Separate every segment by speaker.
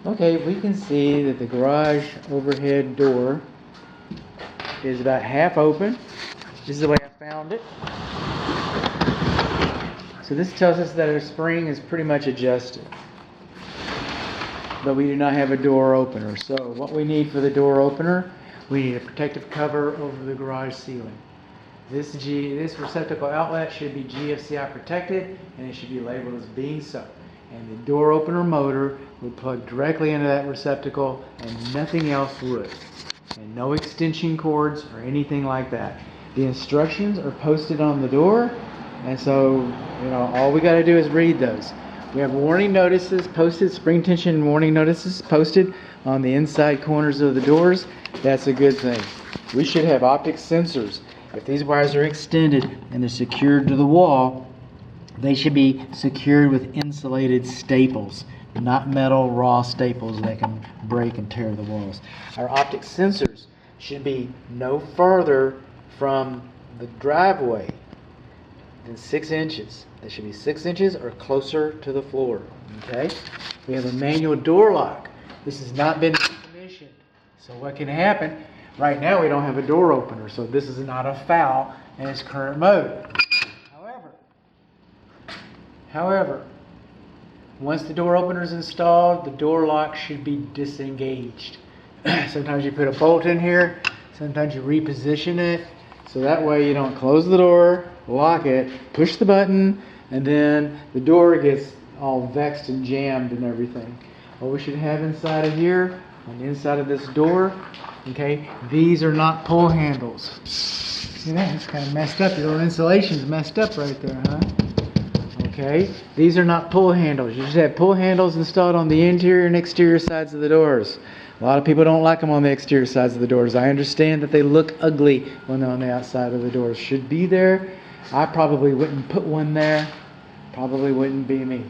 Speaker 1: Okay, we can see that the garage overhead door is about half open. This is the way I found it. So this tells us that our spring is pretty much adjusted. But we do not have a door opener. So what we need for the door opener, we need a protective cover over the garage ceiling. This receptacle outlet should be GFCI protected, and it should be labeled as being so. And the door opener motor would plug directly into that receptacle, and nothing else would. And no extension cords or anything like that. The instructions are posted on the door, and so all we got to do is read those. We have warning notices posted, spring tension warning notices posted on the inside corners of the doors. That's a good thing. We should have optic sensors. If these wires are extended and they're secured to the wall, they should be secured with insulated staples, not metal raw staples that can break and tear the walls. Our optic sensors should be no further from the driveway than 6 inches. They should be 6 inches or closer to the floor. Okay? We have a manual door lock. This has not been decommissioned. So what can happen? Right now we don't have a door opener, so this is not a foul in its current mode. However, once the door opener is installed, the door lock should be disengaged. Sometimes you put a bolt in here, sometimes you reposition it, so that way you don't close the door, lock it, push the button, and then the door gets all vexed and jammed and everything. What we should have inside of here, on the inside of this door, okay, these are not pull handles. See that? It's kind of messed up. Your little insulation's messed up right there, huh? Okay, these are not pull handles. You should have pull handles installed on the interior and exterior sides of the doors. A lot of people don't like them on the exterior sides of the doors. I understand that they look ugly when they're on the outside of the doors. Should be there. I probably wouldn't put one there. Probably wouldn't be me.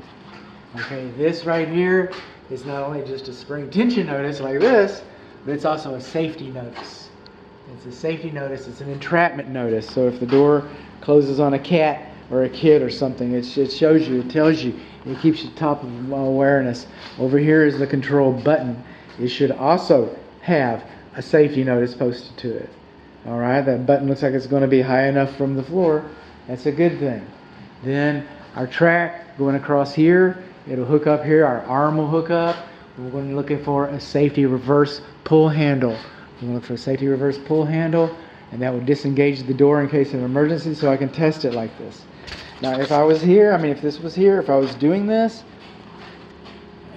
Speaker 1: Okay, this right here is not only just a spring tension notice like this, but it's also a safety notice. It's a safety notice. It's an entrapment notice. So if the door closes on a cat or a kid or something, it shows you, it tells you, it keeps you top of awareness. Over here is the control button. It should also have a safety notice posted to it. Alright, that button looks like it's going to be high enough from the floor. That's a good thing. Then our track going across here, it'll hook up here, our arm will hook up. We're going to be looking for a safety reverse pull handle. We're going to look for a safety reverse pull handle, and that will disengage the door in case of emergency, so I can test it like this. Now if I was here, if this was here, if I was doing this,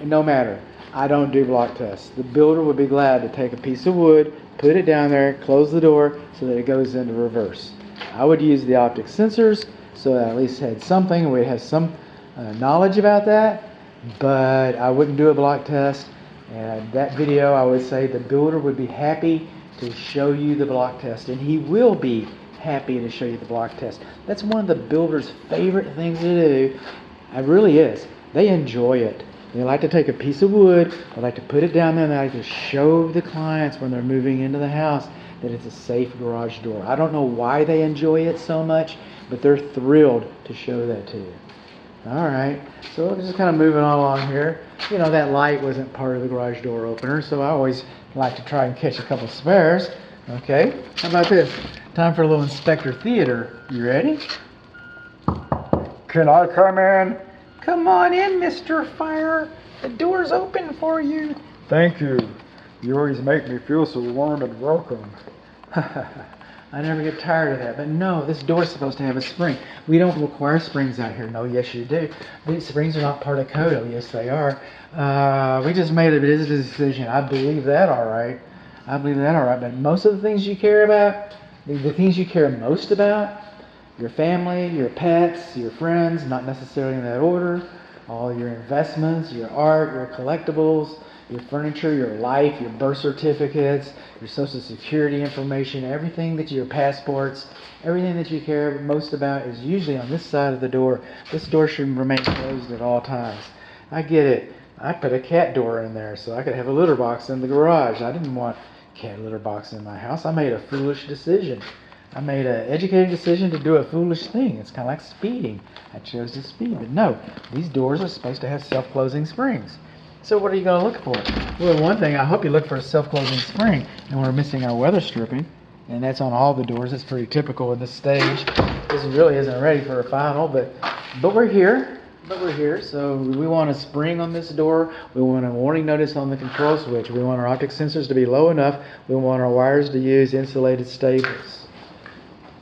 Speaker 1: no matter. I don't do block tests. The builder would be glad to take a piece of wood, put it down there, close the door so that it goes into reverse. I would use the optic sensors so that I at least had something, we'd have some knowledge about that, but I wouldn't do a block test. And that video, I would say the builder would be happy to show you the block test, and he will be happy to show you the block test. That's one of the builder's favorite things to do. It really is. They enjoy it. They like to take a piece of wood, they like to put it down there, and they like to show the clients when they're moving into the house that it's a safe garage door. I don't know why they enjoy it so much, but they're thrilled to show that to you. Alright, so we're just kind of moving on along here. That light wasn't part of the garage door opener, so I always like to try and catch a couple spares. Okay, how about this? Time for a little Inspector Theater. You ready? Can I come in? Come on in, Mr. Fire. The door's open for you.
Speaker 2: Thank you. You always make me feel so warm and welcome.
Speaker 1: I never get tired of that. But no, this door's supposed to have a spring. We don't require springs out here. No, yes you do. These springs are not part of code. Oh, yes they are. We just made a business decision. I believe that all right. But most of the things you care about, the things you care most about, your family, your pets, your friends, not necessarily in that order, all your investments, your art, your collectibles, your furniture, your life, your birth certificates, your social security information, everything that your passports, everything that you care most about is usually on this side of the door. This door should remain closed at all times. I get it. I put a cat door in there so I could have a litter box in the garage. I didn't want a cat litter box in my house. I made a foolish decision. I made an educated decision to do a foolish thing. It's kind of like speeding. I chose to speed, but no, these doors are supposed to have self-closing springs. So what are you going to look for? Well, one thing, I hope you look for a self-closing spring, and we're missing our weather stripping, and that's on all the doors. It's pretty typical in this stage. This really isn't ready for a final, but we're here. So we want a spring on this door. We want a warning notice on the control switch. We want our optic sensors to be low enough. We want our wires to use insulated staples.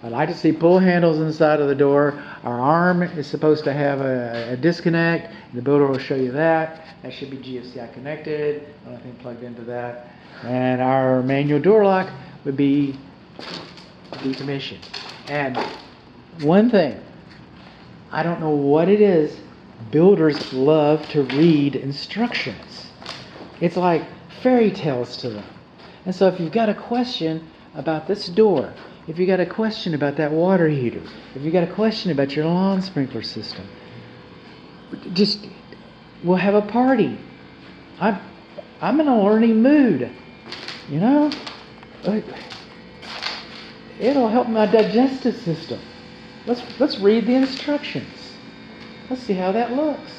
Speaker 1: I'd like to see pull handles inside of the door. Our arm is supposed to have a disconnect. The builder will show you that. That should be GFCI connected. Nothing plugged into that. And our manual door lock would be decommissioned. And one thing, I don't know what it is, builders love to read instructions. It's like fairy tales to them. And so if you've got a question about this door, if you got a question about that water heater, if you got a question about your lawn sprinkler system, just we'll have a party. I'm in a learning mood, you know. It'll help my digestive system. Let's read the instructions. Let's see how that looks.